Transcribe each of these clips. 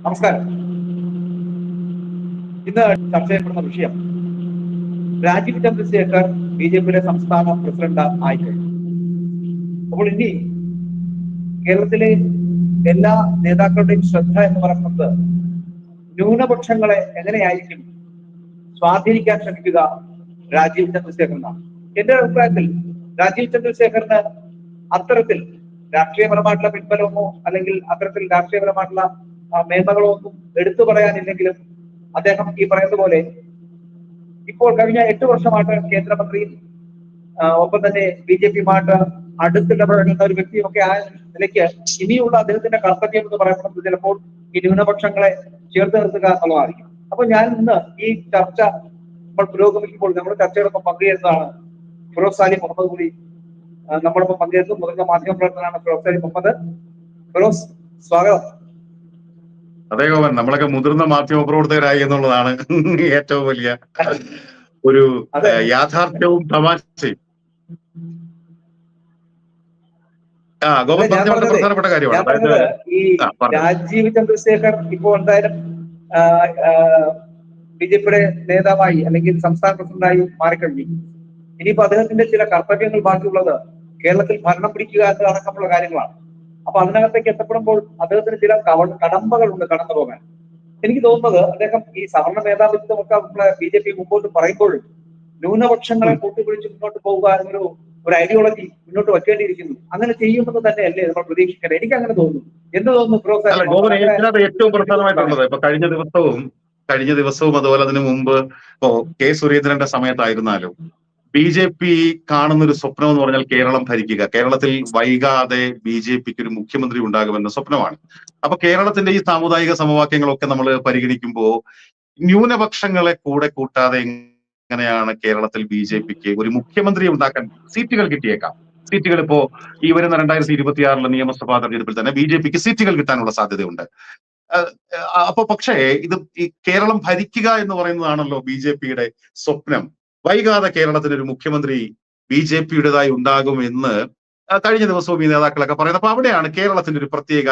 നമസ്കാരം. ഇന്ന് ചർച്ച ചെയ്യപ്പെടുന്ന വിഷയം രാജീവ് ചന്ദ്രശേഖർ ബി.ജെ.പിയുടെ സംസ്ഥാന പ്രസിഡന്റ് ആയിക്കഴിഞ്ഞു. അപ്പോൾ ഇനി കേരളത്തിലെ എല്ലാ നേതാക്കളുടെയും ശ്രദ്ധ എന്ന് പറയുന്നത് ന്യൂനപക്ഷങ്ങളെ എങ്ങനെയായിരിക്കും സ്വാധീനിക്കാൻ ശ്രമിക്കുക രാജീവ് ചന്ദ്രശേഖരനാണ്. എന്റെ അഭിപ്രായത്തിൽ രാജീവ് ചന്ദ്രശേഖറിന് അത്തരത്തിൽ രാഷ്ട്രീയപരമായിട്ടുള്ള പിൻബലമോ അല്ലെങ്കിൽ അത്തരത്തിൽ രാഷ്ട്രീയപരമായിട്ടുള്ള മേന്മകളോ ഒന്നും എടുത്തു പറയാനില്ലെങ്കിലും അദ്ദേഹം ഈ പറയുന്ന പോലെ ഇപ്പോൾ കഴിഞ്ഞ 8 വർഷമായിട്ട് കേന്ദ്രമന്ത്രിയും ഒപ്പം തന്നെ ബി.ജെ.പിയുമായിട്ട് അടുത്തിടപഴകുന്ന ഒരു വ്യക്തിയൊക്കെ ആയ നിലയ്ക്ക് ഇനിയുള്ള അദ്ദേഹത്തിന്റെ കർത്തവ്യം എന്ന് പറയുന്നത് ചിലപ്പോൾ ഈ ന്യൂനപക്ഷങ്ങളെ ചേർത്ത് നിർത്തുക എന്നുള്ളതായിരിക്കും. അപ്പൊ ഞാൻ ഇന്ന് ഈ ചർച്ച നമ്മൾ പുരോഗമിക്കുമ്പോൾ നമ്മുടെ ചർച്ചയോടൊപ്പം പങ്കുചേരുന്നതാണ് ഫിറോസ് സാലി മുഹമ്മദ് കൂടി നമ്മളൊപ്പം പങ്കുചേരുന്നു. മുതിർന്ന മാധ്യമപ്രവർത്തകനാണ് ഫിറോസ് സാലി മുഹമ്മദ്. ഫിറോസ്, സ്വാഗതം. അതെ ഗോപൻ, നമ്മളൊക്കെ മുതിർന്ന മാധ്യമ പ്രവർത്തകരായി എന്നുള്ളതാണ് ഏറ്റവും വലിയ ഒരു യാഥാർത്ഥ്യവും തമാശയും. ഗോപൻ പറഞ്ഞ വളരെ പ്രധാനപ്പെട്ട കാര്യമാണ്. ഈ രാജീവ് ചന്ദ്രശേഖർ ഇപ്പോൾ എന്തായാലും ബി.ജെ.പിയുടെ നേതാവായി അല്ലെങ്കിൽ സംസ്ഥാന പ്രസിഡന്റായി മാറിക്കഴിഞ്ഞു. ഇനിയിപ്പോ അദ്ദേഹത്തിന്റെ ചില കർത്തവ്യങ്ങൾ ബാക്കിയുള്ളത് കേരളത്തിൽ ഭരണം പിടിക്കുക എന്നതടക്കമുള്ള കാര്യങ്ങളാണ്. അപ്പൊ അതിനകത്തേക്ക് എത്തപ്പെടുമ്പോൾ അദ്ദേഹത്തിന് ചില കടമ്പകളുണ്ട് കടന്നു പോകാൻ. എനിക്ക് തോന്നുന്നത് അദ്ദേഹം ഈ സവർണ മേധാവിത്വം ഒക്കെ നമ്മളെ ബി.ജെ.പി മുമ്പോട്ട് പറയുമ്പോഴും ന്യൂനപക്ഷങ്ങളെ കൂട്ടുപിടിച്ച് മുന്നോട്ട് പോകുക എന്നൊരു ഐഡിയോളജി മുന്നോട്ട് വെക്കേണ്ടിയിരിക്കുന്നു. അങ്ങനെ ചെയ്യുമെന്ന് തന്നെയല്ലേ നമ്മൾ പ്രതീക്ഷിക്കേണ്ടത്? എനിക്ക് അങ്ങനെ തോന്നുന്നു. എന്ത് തോന്നുന്നു? ഏറ്റവും പ്രധാനമായിട്ടുള്ളത് ഇപ്പൊ കഴിഞ്ഞ ദിവസവും അതുപോലെ അതിനു മുമ്പ് ഇപ്പോ കെ സുരേന്ദ്രന്റെ സമയത്തായിരുന്നാലും ബി.ജെ.പി കാണുന്ന ഒരു സ്വപ്നം എന്ന് പറഞ്ഞാൽ കേരളം ഭരിക്കുക, കേരളത്തിൽ വൈകാതെ ബി.ജെ.പിക്ക് ഒരു മുഖ്യമന്ത്രി ഉണ്ടാകുമെന്ന സ്വപ്നമാണ്. അപ്പൊ കേരളത്തിന്റെ ഈ സാമുദായിക സമവാക്യങ്ങളൊക്കെ നമ്മൾ പരിഗണിക്കുമ്പോൾ ന്യൂനപക്ഷങ്ങളെ കൂടെ കൂട്ടാതെ എങ്ങനെയാണ് കേരളത്തിൽ ബി.ജെ.പിക്ക് ഒരു മുഖ്യമന്ത്രി ഉണ്ടാക്കാൻ സീറ്റുകൾ കിട്ടിയേക്കാം. സീറ്റുകൾ ഇപ്പോ ഈ വരുന്ന 2026 നിയമസഭാ തെരഞ്ഞെടുപ്പിൽ തന്നെ ബി.ജെ.പിക്ക് സീറ്റുകൾ കിട്ടാനുള്ള സാധ്യതയുണ്ട്. അപ്പൊ പക്ഷേ ഇത് ഈ കേരളം ഭരിക്കുക എന്ന് പറയുന്നതാണല്ലോ ബി.ജെ.പിയുടെ സ്വപ്നം. വൈകാതെ കേരളത്തിന് ഒരു മുഖ്യമന്ത്രി ബി.ജെ.പിയുടേതായി ഉണ്ടാകും എന്ന് കഴിഞ്ഞ ദിവസവും ഈ നേതാക്കളൊക്കെ പറയുന്നത്. അപ്പൊ അവിടെയാണ് കേരളത്തിന്റെ ഒരു പ്രത്യേക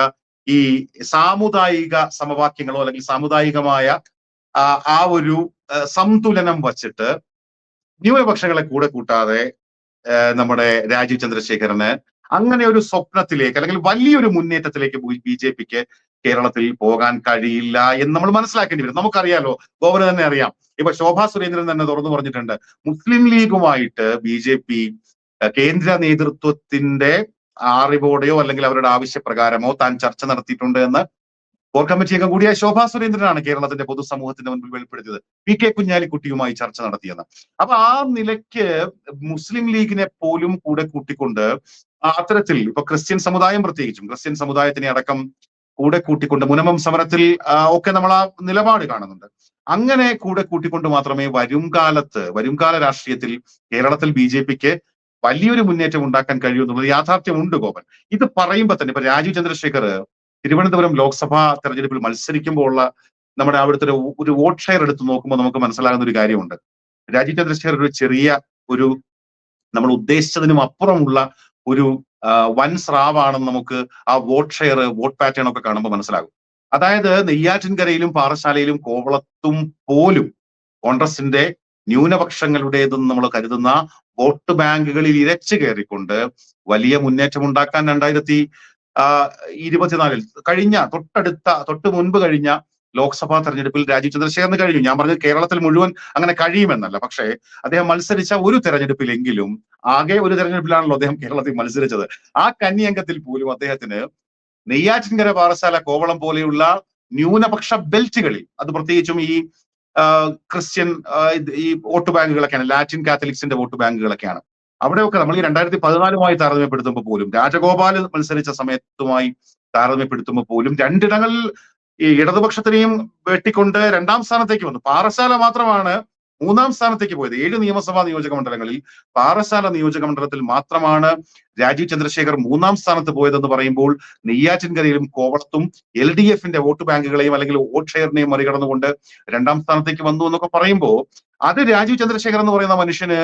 ഈ സാമുദായിക സമവാക്യങ്ങളോ അല്ലെങ്കിൽ സാമുദായികമായ ആ ഒരു സന്തുലനം വച്ചിട്ട് ന്യൂനപക്ഷങ്ങളെ കൂടെ കൂട്ടാതെ നമ്മുടെ രാജീവ് ചന്ദ്രശേഖരന് അങ്ങനെ ഒരു സ്വപ്നത്തിലേക്ക് അല്ലെങ്കിൽ വലിയൊരു മുന്നേറ്റത്തിലേക്ക് ബി.ജെ.പിക്ക് കേരളത്തിൽ പോകാൻ കഴിയില്ല എന്ന് നമ്മൾ മനസ്സിലാക്കേണ്ടി വരും. നമുക്കറിയാലോ, ഗോവന് തന്നെ അറിയാം. ഇപ്പൊ ശോഭാ സുരേന്ദ്രൻ തന്നെ തുറന്നു പറഞ്ഞിട്ടുണ്ട്, മുസ്ലിം ലീഗുമായിട്ട് ബി.ജെ.പി കേന്ദ്ര നേതൃത്വത്തിന്റെ അറിവോടെയോ അല്ലെങ്കിൽ അവരുടെ ആവശ്യപ്രകാരമോ താൻ ചർച്ച നടത്തിയിട്ടുണ്ട് എന്ന് കോർ കമ്മിറ്റി അംഗം കൂടിയായ ശോഭാ സുരേന്ദ്രനാണ് കേരളത്തിന്റെ പൊതുസമൂഹത്തിന്റെ മുൻപിൽ വെളിപ്പെടുത്തിയത്. പി.കെ. കുഞ്ഞാലിക്കുട്ടിയുമായി ചർച്ച നടത്തിയെന്ന്. അപ്പൊ ആ നിലയ്ക്ക് മുസ്ലിം ലീഗിനെ പോലും കൂടെ കൂട്ടിക്കൊണ്ട് അത്തരത്തിൽ ഇപ്പൊ ക്രിസ്ത്യൻ സമുദായം, പ്രത്യേകിച്ചും ക്രിസ്ത്യൻ സമുദായത്തിനെ അടക്കം കൂടെ കൂട്ടിക്കൊണ്ട് മുനമ്പം സമരത്തിൽ ഒക്കെ നമ്മൾ ആ നിലപാട് കാണുന്നുണ്ട്. അങ്ങനെ കൂടെ കൂട്ടിക്കൊണ്ട് മാത്രമേ വരുംകാല രാഷ്ട്രീയത്തിൽ കേരളത്തിൽ ബി.ജെ.പിക്ക് വലിയൊരു മുന്നേറ്റം ഉണ്ടാക്കാൻ കഴിയൂ എന്നുള്ളത് യാഥാർത്ഥ്യമുണ്ട് ഗോപൻ. ഇത് പറയുമ്പോൾ തന്നെ ഇപ്പൊ രാജീവ് ചന്ദ്രശേഖർ തിരുവനന്തപുരം ലോക്സഭാ തെരഞ്ഞെടുപ്പിൽ മത്സരിക്കുമ്പോൾ ഉള്ള നമ്മുടെ അവിടുത്തെ ഒരു വോട്ട് ഷെയർ എടുത്ത് നോക്കുമ്പോൾ നമുക്ക് മനസ്സിലാകുന്ന ഒരു കാര്യമുണ്ട്. രാജീവ് ചന്ദ്രശേഖർ ഒരു ചെറിയ നമ്മൾ ഉദ്ദേശിച്ചതിനും അപ്പുറമുള്ള ഒരു വൻ സ്രാവാണെന്ന് നമുക്ക് ആ വോട്ട് ഷെയർ, വോട്ട് പാറ്റേൺ ഒക്കെ കാണുമ്പോൾ മനസ്സിലാകും. അതായത് നെയ്യാറ്റിൻകരയിലും പാറശാലയിലും കോവളത്തും പോലും കോൺഗ്രസിന്റെ ന്യൂനപക്ഷങ്ങളുടേതെന്ന് നമ്മൾ കരുതുന്ന വോട്ട് ബാങ്കുകളിൽ ഇരച്ചു കയറിക്കൊണ്ട് വലിയ മുന്നേറ്റം ഉണ്ടാക്കാൻ 2024 തൊട്ട് മുൻപ് കഴിഞ്ഞ ലോക്സഭാ തെരഞ്ഞെടുപ്പിൽ രാജീവ് ചന്ദ്രശേഖറിന് കഴിഞ്ഞു. ഞാൻ പറഞ്ഞത് കേരളത്തിൽ മുഴുവൻ അങ്ങനെ കഴിയുമെന്നല്ല, പക്ഷേ അദ്ദേഹം മത്സരിച്ച ഒരു തെരഞ്ഞെടുപ്പിലെങ്കിലും, ആകെ ഒരു തെരഞ്ഞെടുപ്പിലാണല്ലോ അദ്ദേഹം കേരളത്തിൽ മത്സരിച്ചത്, ആ കന്നിയംഗത്തിൽ പോലും അദ്ദേഹത്തിന് നെയ്യാറ്റിൻകര, പാറശാല, കോവളം പോലെയുള്ള ന്യൂനപക്ഷ ബെൽറ്റുകളിൽ, അത് പ്രത്യേകിച്ചും ഈ ക്രിസ്ത്യൻ ഈ വോട്ട് ബാങ്കുകളൊക്കെയാണ്, ലാറ്റിൻ കാത്തലിക്സിന്റെ വോട്ട് ബാങ്കുകളൊക്കെയാണ്. അവിടെയൊക്കെ നമ്മൾ ഈ 2014 താരതമ്യപ്പെടുത്തുമ്പോൾ പോലും, രാജഗോപാൽ മത്സരിച്ച സമയത്തുമായി താരതമ്യപ്പെടുത്തുമ്പോൾ പോലും രണ്ടിടങ്ങളിൽ ഈ ഇടതുപക്ഷത്തിനെയും വെട്ടിക്കൊണ്ട് 2ാം സ്ഥാനത്തേക്ക് വന്നു. പാറശാല മാത്രമാണ് 3ാം സ്ഥാനത്തേക്ക് പോയത്. 7 നിയമസഭാ നിയോജക മണ്ഡലങ്ങളിൽ പാറശാല നിയോജക മണ്ഡലത്തിൽ മാത്രമാണ് രാജീവ് ചന്ദ്രശേഖർ 3ാം സ്ഥാനത്ത് പോയതെന്ന് പറയുമ്പോൾ നെയ്യാറ്റിൻകരയിലും കോവളത്തും LDFന്റെ വോട്ട് ബാങ്കുകളെയും അല്ലെങ്കിൽ വോട്ട് ഷെയറിനെയും മറികടന്നുകൊണ്ട് 2ാം സ്ഥാനത്തേക്ക് വന്നു എന്നൊക്കെ പറയുമ്പോൾ അത് രാജീവ് ചന്ദ്രശേഖർ എന്ന് പറയുന്ന മനുഷ്യന്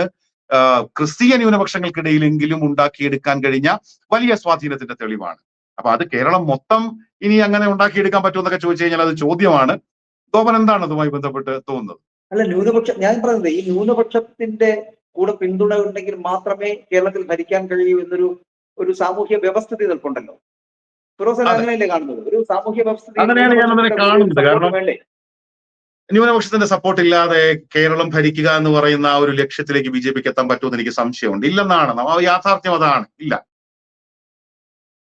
ക്രിസ്തീയ ന്യൂനപക്ഷങ്ങൾക്കിടയിലെങ്കിലും ഉണ്ടാക്കിയെടുക്കാൻ കഴിഞ്ഞ വലിയ സ്വാധീനത്തിന്റെ തെളിവാണ്. അപ്പൊ അത് കേരളം മൊത്തം ഇനി അങ്ങനെ ഉണ്ടാക്കിയെടുക്കാൻ പറ്റുമെന്നൊക്കെ ചോദിച്ചു കഴിഞ്ഞാൽ അത് ചോദ്യമാണ്. ഗോപൻ എന്താണ് അതുമായി ബന്ധപ്പെട്ട് തോന്നുന്നത്? അല്ല, ഞാൻ പറഞ്ഞത് ഈ ന്യൂനപക്ഷത്തിന്റെ കൂടെ പിന്തുണ ഉണ്ടെങ്കിൽ മാത്രമേ കേരളത്തിൽ ഭരിക്കാൻ കഴിയൂ ഒരു സാമൂഹ്യ വ്യവസ്ഥിതി നിൽപ്പുണ്ടല്ലോ. ഫിറോസ് അതെ, അങ്ങനെയല്ലേ കാണുന്നത്? ഒരു സാമൂഹ്യ വ്യവസ്ഥിതി അങ്ങനെയാണ് ഞാൻ അതിനെ കാണുന്നത്. കാരണം വേണ്ടേ? ന്യൂനപക്ഷത്തിന്റെ സപ്പോർട്ട് ഇല്ലാതെ കേരളം ഭരിക്കുക എന്ന് പറയുന്ന ആ ഒരു ലക്ഷ്യത്തിലേക്ക് ബിജെപിക്ക് എത്താൻ പറ്റുമെന്ന് എനിക്ക് സംശയമുണ്ട്. ഇല്ലെന്നാണ് യാഥാർത്ഥ്യം, അതാണ്. ഇല്ല.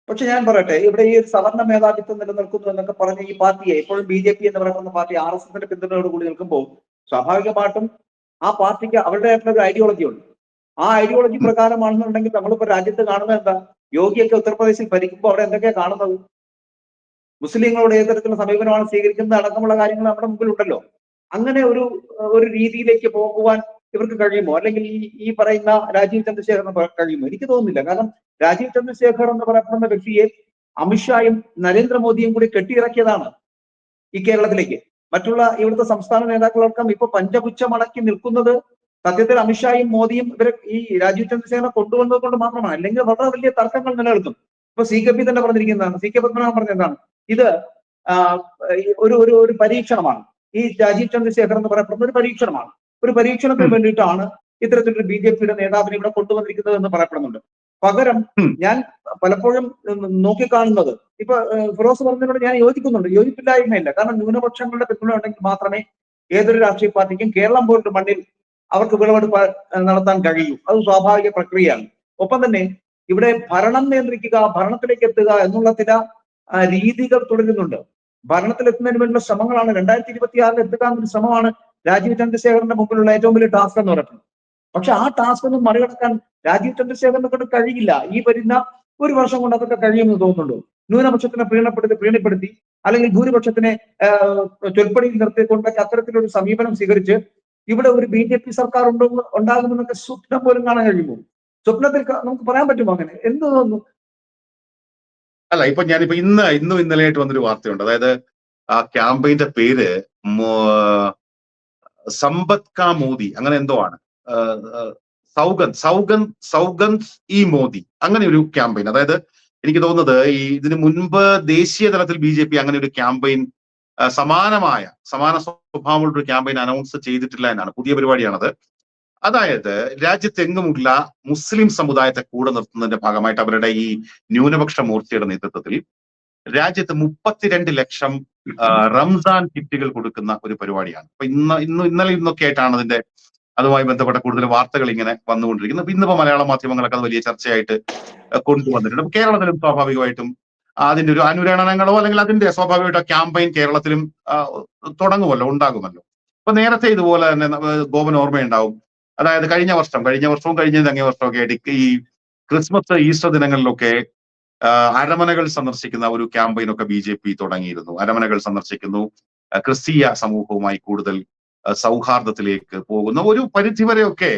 പക്ഷെ ഞാൻ പറയട്ടെ, ഇവിടെ ഈ ഒരു സവർണ്ണ മേധാവിത്വം നിലനിൽക്കുന്നു എന്നൊക്കെ പറഞ്ഞ ഈ പാർട്ടിയെ ഇപ്പോഴും BJP എന്ന് പറയുന്ന പാർട്ടി RSSന്റെ പിന്തുണയോട് കൂടി നിൽക്കുമ്പോൾ സ്വാഭാവികമായിട്ടും ആ പാർട്ടിക്ക് അവരുടെ ഒരു ഐഡിയോളജി ഉണ്ട്. ആ ഐഡിയോളജി പ്രകാരമാണെന്നുണ്ടെങ്കിൽ നമ്മളിപ്പോ രാജ്യത്ത് കാണുന്നത് എന്താ? യോഗിയൊക്കെ ഉത്തർപ്രദേശിൽ ഭരിക്കുമ്പോൾ അവിടെ എന്തൊക്കെയാണ് കാണുന്നത്? മുസ്ലിങ്ങളോട് ഏത് തരത്തിലുള്ള സമീപനമാണ് സ്വീകരിക്കുന്നത് അടക്കമുള്ള കാര്യങ്ങൾ നമ്മുടെ മുമ്പിലുണ്ടല്ലോ. അങ്ങനെ ഒരു രീതിയിലേക്ക് പോകുവാൻ ഇവർക്ക് കഴിയുമോ? അല്ലെങ്കിൽ ഈ പറയുന്ന രാജീവ് ചന്ദ്രശേഖറിന് കഴിയുമോ? എനിക്ക് തോന്നുന്നില്ല. കാരണം രാജീവ് ചന്ദ്രശേഖർ എന്ന് പറയപ്പെടുന്ന വ്യക്തിയെ അമിത്ഷായും നരേന്ദ്രമോദിയും കൂടി കെട്ടിയിറക്കിയതാണ് ഈ കേരളത്തിലേക്ക്. മറ്റുള്ള ഇവിടുത്തെ സംസ്ഥാന നേതാക്കളടക്കം ഇപ്പൊ പഞ്ചപുച്ഛമടക്കി നിൽക്കുന്നത് സത്യത്തിൽ അമിത്ഷായും മോദിയും ഇവരെ ഈ രാജീവ് ചന്ദ്രശേഖരനെ കൊണ്ടുവന്നത് കൊണ്ട് മാത്രമാണ്. അല്ലെങ്കിൽ വളരെ വലിയ തർക്കങ്ങൾ നിലനിൽക്കും. ഇപ്പൊ CKP തന്നെ പറഞ്ഞിരിക്കുന്നതാണ്, CK പത്മനാഭൻ പറഞ്ഞതാണ്, ഇത് ഒരു പരീക്ഷണമാണ്. ഈ രാജീവ് ചന്ദ്രശേഖർ എന്ന് പറയപ്പെടുന്ന ഒരു പരീക്ഷണമാണ്. ഒരു പരീക്ഷണത്തിന് വേണ്ടിയിട്ടാണ് ഇത്തരത്തിലൊരു BJPയുടെ നേതാവിനെ ഇവിടെ കൊണ്ടുവന്നിരിക്കുന്നത് എന്ന് പറയപ്പെടുന്നുണ്ട്. പകരം ഞാൻ പലപ്പോഴും നോക്കിക്കാണുന്നത്, ഇപ്പൊ ഫിറോസ് പറഞ്ഞതിനോട് ഞാൻ യോജിക്കുന്നുണ്ട്, യോജിപ്പില്ലായ്മയില്ല. കാരണം ന്യൂനപക്ഷങ്ങളുടെ പിന്തുണ ഉണ്ടെങ്കിൽ മാത്രമേ ഏതൊരു രാഷ്ട്രീയ പാർട്ടിക്കും കേരളം പോലൊരു മണ്ണിൽ അവർക്ക് വിളവെടുപ്പ് നടത്താൻ കഴിയൂ. അത് സ്വാഭാവിക പ്രക്രിയയാണ്. ഒപ്പം തന്നെ ഇവിടെ ഭരണം നിയന്ത്രിക്കുക, ഭരണത്തിലേക്ക് എത്തുക എന്നുള്ള ചില രീതികൾ തുടരുന്നുണ്ട്. ഭരണത്തിലെത്തുന്നതിന് വേണ്ടിയുള്ള ശ്രമങ്ങളാണ് 2026 എത്തുക എന്നൊരു ശ്രമമാണ് രാജീവ് ചന്ദ്രശേഖറിന്റെ മുമ്പിലുള്ള ഏറ്റവും വലിയ ടാസ്ക് എന്ന് പറയുന്നത്. പക്ഷെ ആ ടാസ്ക് ഒന്നും മറികടക്കാൻ രാജീവ് ചന്ദ്രശേഖറിനെ കൊണ്ട് കഴിയില്ല. ഈ വരുന്ന ഒരു വർഷം കൊണ്ട് അതൊക്കെ കഴിയുമെന്ന് തോന്നുന്നുണ്ടോ? ന്യൂനപക്ഷത്തിനെ പ്രീണപ്പെടുത്തി അല്ലെങ്കിൽ ഭൂരിപക്ഷത്തിനെ ചൊൽപ്പടിയിൽ നിർത്തിക്കൊണ്ടൊക്കെ അത്തരത്തിലൊരു സമീപനം സ്വീകരിച്ച് ഇവിടെ ഒരു BJP സർക്കാർ ഉണ്ടാകുമെന്നൊക്കെ സ്വപ്നം പോലും കാണാൻ കഴിയുമോ? സ്വപ്നത്തിൽ നമുക്ക് പറയാൻ പറ്റുമോ അങ്ങനെ? എന്ത് തോന്നുന്നു? അല്ല, ഞാനിപ്പോ ഇന്നും ഇന്നലെയായിട്ട് വന്നൊരു വാർത്തയുണ്ട്. അതായത് ആ ക്യാമ്പയിന്റെ പേര് സമ്പത് കാ മോദി, അങ്ങനെ എന്തോ ആണ്. സൗഗന്ദ് ഈ മോദി, അങ്ങനെ ഒരു ക്യാമ്പയിൻ. അതായത് എനിക്ക് തോന്നുന്നത് ഇതിനു മുൻപ് ദേശീയ തലത്തിൽ BJP അങ്ങനെ ഒരു ക്യാമ്പയിൻ സമാന സ്വഭാവമുള്ള ഒരു ക്യാമ്പയിൻ അനൗൺസ് ചെയ്തിട്ടില്ല എന്നാണ്. പുതിയ പരിപാടിയാണത്. അതായത് രാജ്യത്തെങ്ങുമുള്ള മുസ്ലിം സമുദായത്തെ കൂടെ നിർത്തുന്നതിന്റെ ഭാഗമായിട്ട് അവരുടെ ഈ ന്യൂനപക്ഷ മോർച്ചയുടെ നേതൃത്വത്തിൽ രാജ്യത്ത് 32 ലക്ഷം റംസാൻ കിറ്റുകൾ കൊടുക്കുന്ന ഒരു പരിപാടിയാണ്. അപ്പൊ ഇന്നലെ ഇന്നൊക്കെ ആയിട്ടാണ് അതുമായി ബന്ധപ്പെട്ട കൂടുതൽ വാർത്തകൾ ഇങ്ങനെ വന്നുകൊണ്ടിരിക്കുന്നത്. ഇന്നിപ്പോ മലയാള മാധ്യമങ്ങളൊക്കെ അത് വലിയ ചർച്ചയായിട്ട് കൊണ്ടുവന്നിട്ടുണ്ട്. അപ്പൊ കേരളത്തിലും സ്വാഭാവികമായിട്ടും അതിന്റെ ഒരു അനുരണനങ്ങളോ അല്ലെങ്കിൽ അതിന്റെ സ്വാഭാവികമായിട്ട് ക്യാമ്പയിൻ കേരളത്തിലും ഉണ്ടാകുമല്ലോ. അപ്പൊ നേരത്തെ ഇതുപോലെ തന്നെ ഗോപൻ ഓർമ്മയുണ്ടാവും. അതായത് കഴിഞ്ഞ വർഷവും കഴിഞ്ഞ വർഷമൊക്കെ ആയിട്ട് ഈ ക്രിസ്മസ്, ഈസ്റ്റർ ദിനങ്ങളിലൊക്കെ അരമനകൾ സന്ദർശിക്കുന്ന ഒരു ക്യാമ്പയിൻ ഒക്കെ BJP തുടങ്ങിയിരുന്നു. അരമനകൾ സന്ദർശിക്കുന്നു, ക്രിസ്തീയ സമൂഹവുമായി കൂടുതൽ സൗഹാർദ്ദത്തിലേക്ക് പോകുന്ന ഒരു പരിധിവരെയൊക്കെ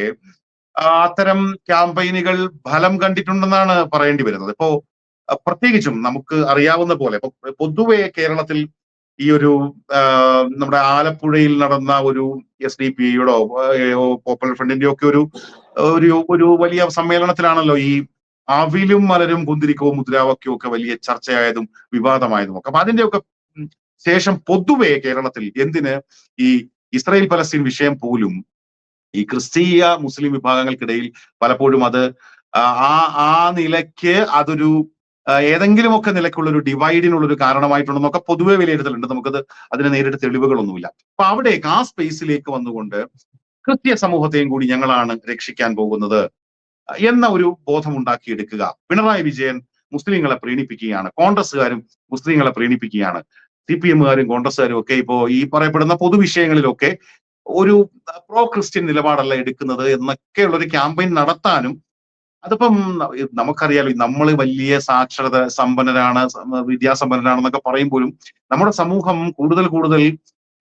അത്തരം ക്യാമ്പയിനുകൾ ഫലം കണ്ടിട്ടുണ്ടെന്നാണ് പറയേണ്ടി വരുന്നത്. ഇപ്പോ പ്രത്യേകിച്ചും നമുക്ക് അറിയാവുന്ന പോലെ പൊതുവെ കേരളത്തിൽ ഈ ഒരു നമ്മുടെ ആലപ്പുഴയിൽ നടന്ന ഒരു SDPIയുടെയോ പോപ്പുലർ ഫ്രണ്ടിന്റെയോ ഒക്കെ ഒരു വലിയ സമ്മേളനത്തിലാണല്ലോ ഈ അവിലും മലരും കുന്തിരിക്കവും മുദ്രാവാക്യവും ഒക്കെ വലിയ ചർച്ചയായതും വിവാദമായതും ഒക്കെ. അപ്പൊ അതിന്റെയൊക്കെ ശേഷം പൊതുവെ കേരളത്തിൽ ഈ ഇസ്രായേൽ പലസ്തീൻ വിഷയം പോലും ഈ ക്രിസ്തീയ മുസ്ലിം വിഭാഗങ്ങൾക്കിടയിൽ പലപ്പോഴും അത് ആ നിലയ്ക്ക് അതൊരു ഏതെങ്കിലുമൊക്കെ നിലയ്ക്കുള്ള ഒരു ഡിവൈഡിനുള്ള ഒരു കാരണമായിട്ടുണ്ടെന്നൊക്കെ പൊതുവെ വിലയിരുത്തലുണ്ട്. അതിന് നേരിട്ട് തെളിവുകളൊന്നുമില്ല. അപ്പൊ അവിടേക്ക് ആ സ്പേസിലേക്ക് വന്നുകൊണ്ട് ക്രിസ്തീയ സമൂഹത്തെയും കൂടി ഞങ്ങളാണ് രക്ഷിക്കാൻ പോകുന്നത് എന്ന ഒരു ബോധം ഉണ്ടാക്കിയെടുക്കുക. പിണറായി വിജയൻ മുസ്ലിങ്ങളെ പ്രീണിപ്പിക്കുകയാണ്, കോൺഗ്രസ്സുകാരും മുസ്ലിങ്ങളെ പ്രീണിപ്പിക്കുകയാണ്, CPMകാരും കോൺഗ്രസ്സുകാരും ഒക്കെ ഇപ്പോ ഈ പറയപ്പെടുന്ന പൊതുവിഷയങ്ങളിലൊക്കെ ഒരു പ്രോ ക്രിസ്ത്യൻ നിലപാടല്ല എടുക്കുന്നത് എന്നൊക്കെയുള്ള ഒരു ക്യാമ്പയിൻ നടത്താനും, അതിപ്പം നമുക്കറിയാലോ, നമ്മൾ വലിയ സാക്ഷരത സമ്പന്നരാണ്, വിദ്യാസമ്പന്നരാണെന്നൊക്കെ പറയുമ്പോഴും നമ്മുടെ സമൂഹം കൂടുതൽ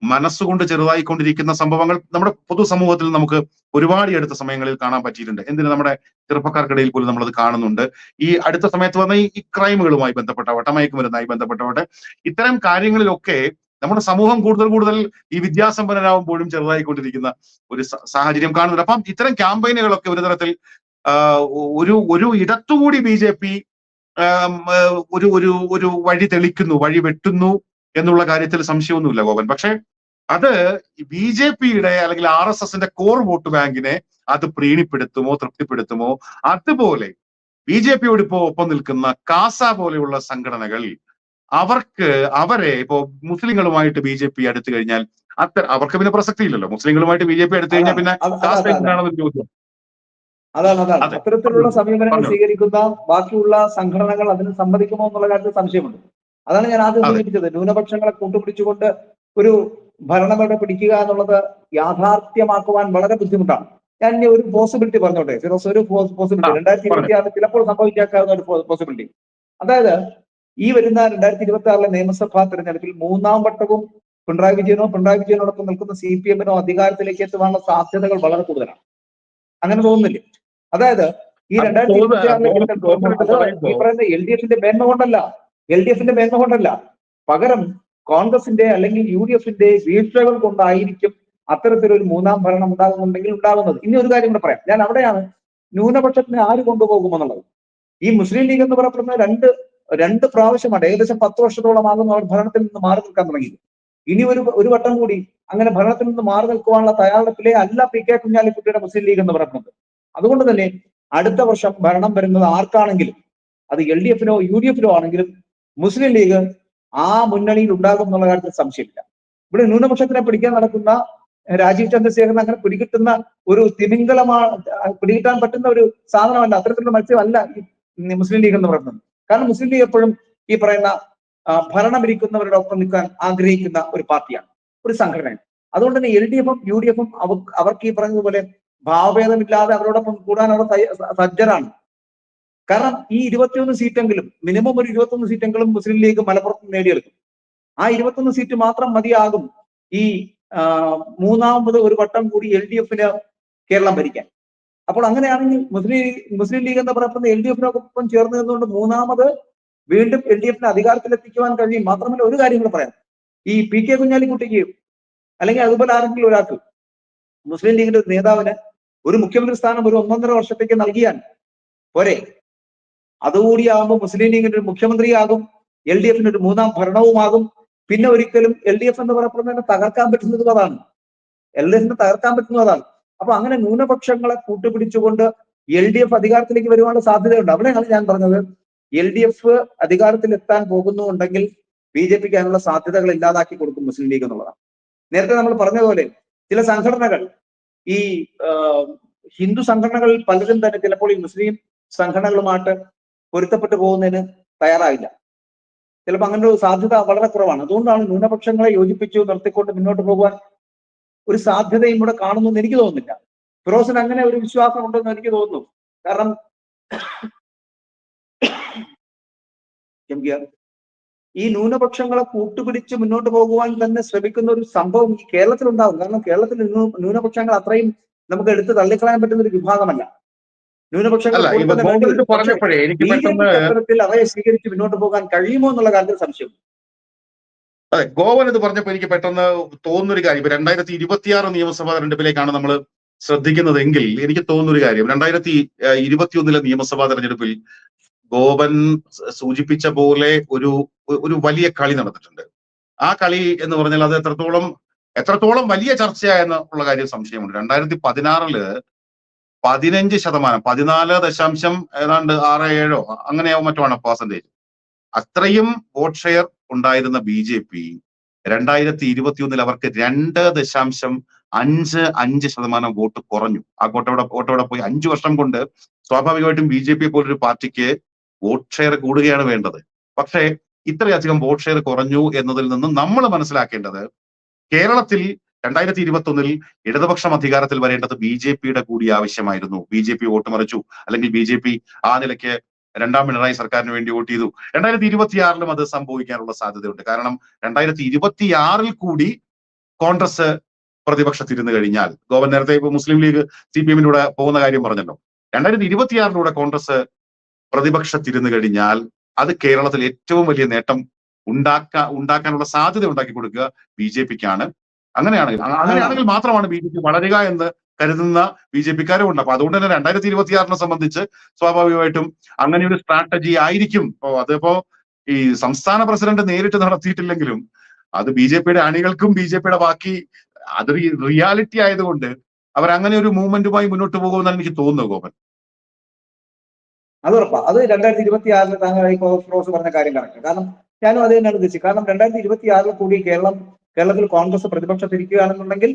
മനസ്സുകൊണ്ട് ചെറുതായിക്കൊണ്ടിരിക്കുന്ന സംഭവങ്ങൾ നമ്മുടെ പൊതുസമൂഹത്തിൽ നമുക്ക് ഒരുപാട് അടുത്ത സമയങ്ങളിൽ കാണാൻ പറ്റിയിട്ടുണ്ട്. നമ്മുടെ ചെറുപ്പക്കാർക്കിടയിൽ പോലും നമ്മളത് കാണുന്നുണ്ട്. ഈ അടുത്ത സമയത്ത് വന്ന ഈ ക്രൈമുകളുമായി ബന്ധപ്പെട്ടവട്ടെ, മയക്കുമരുന്നായി ബന്ധപ്പെട്ടവട്ടെ, ഇത്തരം കാര്യങ്ങളിലൊക്കെ നമ്മുടെ സമൂഹം കൂടുതൽ ഈ വിദ്യാസമ്പന്നരാകുമ്പോഴും ചെറുതായിക്കൊണ്ടിരിക്കുന്ന ഒരു സാഹചര്യം കാണുന്നുണ്ട്. അപ്പം ഇത്തരം ക്യാമ്പയിനുകളൊക്കെ ഒരു തരത്തിൽ ഒരു ഇടത്തുകൂടി BJP ഒരു ഒരു ഒരു വഴി തെളിക്കുന്നു, വഴി വെട്ടുന്നു എന്നുള്ള കാര്യത്തിൽ സംശയമൊന്നുമില്ല ഗോപൻ. പക്ഷെ അത് BJP-യുടെ അല്ലെങ്കിൽ RSSന്റെ കോർ വോട്ട് ബാങ്കിനെ അത് പ്രീണിപ്പെടുത്തുമോ, തൃപ്തിപ്പെടുത്തുമോ? അതുപോലെ BJP-യോട് ഇപ്പോ ഒപ്പം നിൽക്കുന്ന കാസ പോലെയുള്ള സംഘടനകൾ അവരെ ഇപ്പോ മുസ്ലിങ്ങളുമായിട്ട് BJP അടുത്തു കഴിഞ്ഞാൽ അവർക്ക് പിന്നെ പ്രസക്തി ഇല്ലല്ലോ. മുസ്ലിങ്ങളുമായിട്ട് BJP അടുത്തു കഴിഞ്ഞാൽ പിന്നെ കാസ എന്താണെന്ന് ചോദിക്കും. അതാണ് അതെ, അത്തരത്തിലുള്ള സമീപനങ്ങൾ പറഞ്ഞോളൂ. സ്വീകരിക്കുന്ന ബാക്കിയുള്ള സംഘടനകൾ അതിന് സമ്മതിക്കുമോ എന്നുള്ള കാര്യത്തിൽ സംശയമുണ്ട്. അതാണ് ഞാൻ ആദ്യം അതെ, സൂചിപ്പിച്ചത്. ന്യൂനപക്ഷങ്ങളെ കൂട്ടുപിടിച്ചുകൊണ്ട് ഒരു ഭരണം ഇവിടെ പിടിക്കുക എന്നുള്ളത് യാഥാർത്ഥ്യമാക്കുവാൻ വളരെ ബുദ്ധിമുട്ടാണ്. ഞാൻ ഇനി ഒരു പോസിബിലിറ്റി പറഞ്ഞോട്ടെ ഫിറോസ്, ഒരു പോസിബിലിറ്റി 2026 ചിലപ്പോൾ സംഭവിച്ചേക്കാവുന്ന ഒരു പോസിബിലിറ്റി. അതായത് ഈ വരുന്ന 2026 നിയമസഭാ തെരഞ്ഞെടുപ്പിൽ 3ാം വട്ടവും പിണറായി വിജയനോടൊപ്പം നിൽക്കുന്ന CPM-നോ അധികാരത്തിലേക്ക് എത്തുവാനുള്ള സാധ്യതകൾ വളരെ കൂടുതലാണ്. അങ്ങനെ തോന്നുന്നില്ലേ? അതായത് ഈ 2026 ഈ പറയുന്ന LDF-ന്റെ മേന്മ കൊണ്ടല്ല, പകരം കോൺഗ്രസിന്റെ അല്ലെങ്കിൽ UDF-ന്റെ വീഴ്ചകൾ കൊണ്ടായിരിക്കും അത്തരത്തിലൊരു 3ാം ഭരണം ഉണ്ടാകുന്നുണ്ടെങ്കിൽ ഉണ്ടാകുന്നത്. ഇനി ഒരു കാര്യം കൂടെ പറയാം. ഞാൻ അവിടെയാണ് ന്യൂനപക്ഷത്തിനെ ആര് കൊണ്ടുപോകുമെന്നുള്ളത്. ഈ മുസ്ലിം ലീഗ് എന്ന് പറയപ്പെടുന്ന രണ്ട് പ്രാവശ്യമാണ്, ഏകദേശം 10 വർഷത്തോളമാകുന്നു അവർ ഭരണത്തിൽ നിന്ന് മാറി നിൽക്കാൻ തുടങ്ങി. ഇനി ഒരു വട്ടം കൂടി അങ്ങനെ ഭരണത്തിൽ നിന്ന് മാറി നിൽക്കുവാനുള്ള തയ്യാറെടുപ്പിലെ അല്ല PK കുഞ്ഞാലിക്കുട്ടിയുടെ മുസ്ലിം ലീഗ് എന്ന് പറയുന്നത്. അതുകൊണ്ട് തന്നെ അടുത്ത വർഷം ഭരണം വരുന്നത് ആർക്കാണെങ്കിലും, അത് LDF-നോ UDF-നോ ആണെങ്കിലും മുസ്ലിം ലീഗ് ആ മുന്നണിയിൽ ഉണ്ടാകും എന്നുള്ള കാര്യത്തിൽ സംശയമില്ല. ഇവിടെ ന്യൂനപക്ഷത്തിനെ പിടിക്കാൻ നടക്കുന്ന രാജീവ് ചന്ദ്രശേഖരൻ അങ്ങനെ പിടികിട്ടുന്ന ഒരു പിടികിട്ടാൻ പറ്റുന്ന ഒരു സാധനമല്ല, അത്തരത്തിലുള്ള മത്സ്യമല്ല ഈ മുസ്ലിം ലീഗ് എന്ന് പറയുന്നത്. കാരണം മുസ്ലിം ലീഗ് എപ്പോഴും ഈ പറയുന്ന ഭരണം ഇരിക്കുന്നവരുടെ ഒപ്പം നിൽക്കാൻ ആഗ്രഹിക്കുന്ന ഒരു പാർട്ടിയാണ്, ഒരു സംഘടനയാണ്. അതുകൊണ്ട് തന്നെ LDF-ഉം UDF-ഉം അവർക്ക് ഈ പറഞ്ഞതുപോലെ ഭാവഭേദമില്ലാതെ അവരോടൊപ്പം കൂടാൻ അവർ സജ്ജരാണ്. കാരണം ഈ 21 സീറ്റെങ്കിലും, മിനിമം ഒരു 21 സീറ്റെങ്കിലും മുസ്ലിം ലീഗ് മലപ്പുറത്ത് നേടിയെടുക്കും. ആ 21 സീറ്റ് മാത്രം മതിയാകും ഈ 3ാമത് ഒരു വട്ടം കൂടി LDF-ന് കേരളം ഭരിക്കാൻ. അപ്പോൾ അങ്ങനെയാണെങ്കിൽ മുസ്ലിം ലീഗ് എന്ന് പറയപ്പെടുന്ന LDF-നൊപ്പം ചേർന്ന് നിന്നുകൊണ്ട് 3ാമത് വീണ്ടും LDF-നെ അധികാരത്തിലെത്തിക്കുവാൻ കഴിയും. മാത്രമല്ല ഒരു കാര്യം കൂടെ പറയാം, ഈ PK കുഞ്ഞാലിക്കുട്ടിക്ക് അല്ലെങ്കിൽ അതുപോലെ ആരെങ്കിലും ഒരാൾക്ക് മുസ്ലിം ലീഗിന്റെ ഒരു നേതാവിന് ഒരു മുഖ്യമന്ത്രി സ്ഥാനം ഒരു 1.5 വർഷത്തേക്ക് നൽകിയാൽ പോരെ? അതുകൂടിയാകുമ്പോൾ മുസ്ലിം ലീഗിന്റെ ഒരു മുഖ്യമന്ത്രിയാകും, LDF-ന് ഒരു 3ാം ഭരണവുമാകും. പിന്നെ ഒരിക്കലും LDF എന്ന് പറയപ്പെടുന്നതിനെ തകർക്കാൻ പറ്റുന്നത് അതാണ്, LDF-നെ തകർക്കാൻ പറ്റുന്നത് അതാണ്. അപ്പൊ അങ്ങനെ ന്യൂനപക്ഷങ്ങളെ കൂട്ടുപിടിച്ചുകൊണ്ട് LDF അധികാരത്തിലേക്ക് വരുവാനുള്ള സാധ്യതയുണ്ട്. അവിടെയാണ് ഞാൻ പറഞ്ഞത്, LDF അധികാരത്തിൽ എത്താൻ പോകുന്നുണ്ടെങ്കിൽ BJP-ക്ക് അതിനുള്ള സാധ്യതകൾ ഇല്ലാതാക്കി കൊടുക്കും മുസ്ലിം ലീഗ് എന്നുള്ളതാണ്. നേരത്തെ നമ്മൾ പറഞ്ഞതുപോലെ ചില സംഘടനകൾ, ഈ ഹിന്ദു സംഘടനകളിൽ പലരും തന്നെ ചിലപ്പോൾ ഈ മുസ്ലിം സംഘടനകളുമായിട്ട് പൊരുത്തപ്പെട്ടു പോകുന്നതിന് തയ്യാറായില്ല. ചിലപ്പോൾ അങ്ങനെ ഒരു സാധ്യത വളരെ കുറവാണ്. അതുകൊണ്ടാണ് ന്യൂനപക്ഷങ്ങളെ യോജിപ്പിച്ചു നിർത്തിക്കൊണ്ട് മുന്നോട്ട് പോകുവാൻ ഒരു സാധ്യതയും ഇവിടെ കാണുന്നു എന്ന് എനിക്ക് തോന്നുന്നില്ല. ഫിറോസിന് അങ്ങനെ ഒരു വിശ്വാസം ഉണ്ടെന്ന് എനിക്ക് തോന്നുന്നു. കാരണം ഈ ന്യൂനപക്ഷങ്ങളെ കൂട്ടുപിടിച്ച് മുന്നോട്ട് പോകുവാൻ തന്നെ ശ്രമിക്കുന്ന ഒരു സംഭവം ഈ കേരളത്തിൽ ഉണ്ടാകും. കാരണം കേരളത്തിൽ ന്യൂനപക്ഷങ്ങൾ അത്രയും നമുക്ക് എടുത്ത് തള്ളിക്കളയാൻ പറ്റുന്ന ഒരു വിഭാഗമല്ല. ന്യൂനപക്ഷങ്ങൾ അത്തരത്തിൽ അവയെ സ്വീകരിച്ച് മുന്നോട്ട് പോകാൻ കഴിയുമോ എന്നുള്ള കാര്യത്തിൽ സംശയം. അതെ, ഗോവൻ ഇത് പറഞ്ഞപ്പോൾ എനിക്ക് പെട്ടെന്ന് തോന്നുന്നൊരു കാര്യം, ഇപ്പൊ 2026 നിയമസഭാ തെരഞ്ഞെടുപ്പിലേക്കാണ് നമ്മൾ ശ്രദ്ധിക്കുന്നതെങ്കിൽ എനിക്ക് തോന്നുന്നൊരു കാര്യം, 2021 നിയമസഭാ തെരഞ്ഞെടുപ്പിൽ ഗോപൻ സൂചിപ്പിച്ച പോലെ ഒരു വലിയ കളി നടന്നിട്ടുണ്ട്. ആ കളി എന്ന് പറഞ്ഞാൽ അത് എത്രത്തോളം വലിയ ചർച്ചയായെന്നുള്ള കാര്യം സംശയമുണ്ട്. 2016 15%, 14 ഏതാണ്ട് 6-7 അങ്ങനെയോ മറ്റുമാണ് പെർസെന്റേജ്. അത്രയും വോട്ട് ഷെയർ ഉണ്ടായിരുന്ന BJP 2021 അവർക്ക് 2.55% വോട്ട് കുറഞ്ഞു. ആ വോട്ടോടെ പോയി. 5 വർഷം കൊണ്ട് സ്വാഭാവികമായിട്ടും BJP പോലൊരു പാർട്ടിക്ക് വോട്ട് ഷെയർ കൂടുകയാണ് വേണ്ടത്. പക്ഷേ ഇത്രയധികം വോട്ട് ഷെയർ കുറഞ്ഞു എന്നതിൽ നിന്നും നമ്മൾ മനസ്സിലാക്കേണ്ടത്, കേരളത്തിൽ 2021 ഇടതുപക്ഷം അധികാരത്തിൽ വരേണ്ടത് BJP-യുടെ കൂടി ആവശ്യമായിരുന്നു. BJP വോട്ട് മറിച്ചു, അല്ലെങ്കിൽ BJP ആ നിലയ്ക്ക് 2ാം പിണറായി സർക്കാരിന് വേണ്ടി വോട്ട് ചെയ്തു. 2026 അത് സംഭവിക്കാനുള്ള സാധ്യതയുണ്ട്. കാരണം 2026 കൂടി കോൺഗ്രസ് പ്രതിപക്ഷത്തിരുന്നു കഴിഞ്ഞാൽ, ഗോവൻ നേരത്തെ ഇപ്പൊ മുസ്ലിം ലീഗ് CPM-ലൂടെ പോകുന്ന കാര്യം പറഞ്ഞല്ലോ, 2026 കോൺഗ്രസ് പ്രതിപക്ഷത്തിരുന്നു കഴിഞ്ഞാൽ അത് കേരളത്തിൽ ഏറ്റവും വലിയ നേട്ടം ഉണ്ടാക്കാനുള്ള സാധ്യത ഉണ്ടാക്കി കൊടുക്കുക BJP-ക്കാണ്. അങ്ങനെയാണെങ്കിൽ മാത്രമാണ് BJP വളരുക എന്ന് കരുതുന്ന BJP-ക്കാരും ഉണ്ട്. അപ്പൊ അതുകൊണ്ട് തന്നെ 2026 സംബന്ധിച്ച് സ്വാഭാവികമായിട്ടും അങ്ങനെ ഒരു സ്ട്രാറ്റജി ആയിരിക്കും. അതിപ്പോ ഈ സംസ്ഥാന പ്രസിഡന്റ് നേരിട്ട് നടത്തിയിട്ടില്ലെങ്കിലും അത് BJP-യുടെ അണികൾക്കും BJP-യുടെ ബാക്കി അത് റിയാലിറ്റി ആയതുകൊണ്ട് അവരങ്ങനെ ഒരു മൂവ്മെന്റുമായി മുന്നോട്ട് പോകുമെന്നാണ് എനിക്ക് തോന്നുന്നത്. ഗോപൻ, അത് ഉറപ്പാ. അത് 2026 താങ്കൾ റോസ് പറഞ്ഞ കാര്യം കറക്റ്റ്. കാരണം ഞാനും അത് തന്നെയാണ് ഉദ്ദേശിച്ചത്. കാരണം 2026 കൂടി കേരളത്തിൽ കോൺഗ്രസ് പ്രതിപക്ഷത്തിരിക്കുകയാണെന്നുണ്ടെങ്കിൽ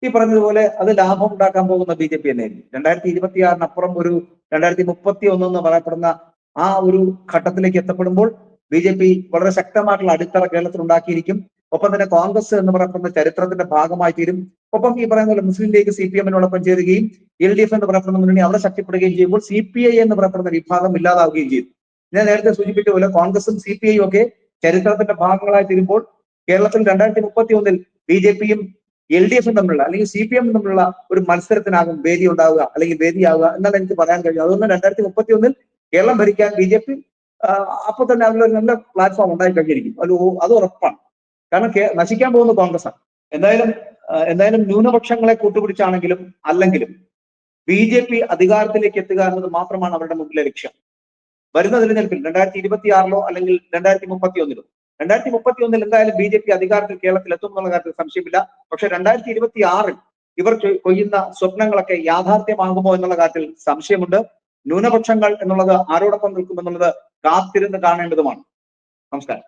ഈ പറഞ്ഞതുപോലെ അത് ലാഭം ഉണ്ടാക്കാൻ പോകുന്ന BJP തന്നെയായിരിക്കും. 2026 അപ്പുറം ഒരു 2031 എന്ന് പറയപ്പെടുന്ന ആ ഒരു ഘട്ടത്തിലേക്ക് എത്തപ്പെടുമ്പോൾ BJP വളരെ ശക്തമായിട്ടുള്ള അടിത്തറ കേരളത്തിൽ ഉണ്ടാക്കിയിരിക്കും. ഒപ്പം തന്നെ കോൺഗ്രസ് എന്ന് പറയപ്പെടുന്ന ചരിത്രത്തിന്റെ ഭാഗമായി തീരും. ഒപ്പം ഈ പറയുന്ന പോലെ മുസ്ലിം ലീഗ് CPM-നോടൊപ്പം ചേരുകയും LDF എന്ന് പറയപ്പെടുന്ന മുന്നണി അവിടെ ശക്തിപ്പെടുകയും ചെയ്യുമ്പോൾ CPI എന്ന് പറയപ്പെടുന്ന വിഭാഗം ഇല്ലാതാവുകയും ചെയ്തു. ഞാൻ നേരത്തെ സൂചിപ്പിച്ച പോലെ കോൺഗ്രസും CPI ഒക്കെ ചരിത്രത്തിന്റെ ഭാഗങ്ങളായി തീരുമ്പോൾ കേരളത്തിൽ 2031 BJP-യും LDF-ഉം തമ്മിലുള്ള അല്ലെങ്കിൽ CPM തമ്മിലുള്ള ഒരു മത്സരത്തിനാകും വേദി ഉണ്ടാവുക അല്ലെങ്കിൽ വേദിയാവുക എന്നാണ് എനിക്ക് പറയാൻ കഴിയും. അതുകൊണ്ട് 2031 കേരളം ഭരിക്കാൻ BJP അപ്പൊ തന്നെ അതിലൊരു നല്ല പ്ലാറ്റ്ഫോം ഉണ്ടായി കഴിഞ്ഞിരിക്കും. അത് ഉറപ്പാണ്. കാരണം നശിക്കാൻ പോകുന്ന കോൺഗ്രസ്സാണ്. എന്തായാലും ന്യൂനപക്ഷങ്ങളെ കൂട്ടുപിടിച്ചാണെങ്കിലും അല്ലെങ്കിലും BJP അധികാരത്തിലേക്ക് എത്തുക എന്നത് മാത്രമാണ് അവരുടെ മുമ്പിലെ ലക്ഷ്യം. വരുന്ന തിരഞ്ഞെടുപ്പിൽ 2026 അല്ലെങ്കിൽ 2031 2031 എന്തായാലും BJP അധികാരത്തിൽ കേരളത്തിൽ എത്തും എന്നുള്ള കാര്യത്തിൽ സംശയമില്ല. പക്ഷെ 2026 ഇവർ കൊയ്യുന്ന സ്വപ്നങ്ങളൊക്കെ യാഥാർത്ഥ്യമാകുമോ എന്നുള്ള കാര്യത്തിൽ സംശയമുണ്ട്. ന്യൂനപക്ഷങ്ങൾ എന്നുള്ളത് ആരോടൊപ്പം നിൽക്കുമെന്നുള്ളത് കാത്തിരുന്ന് കാണേണ്ടതുമാണ്. നമസ്കാരം.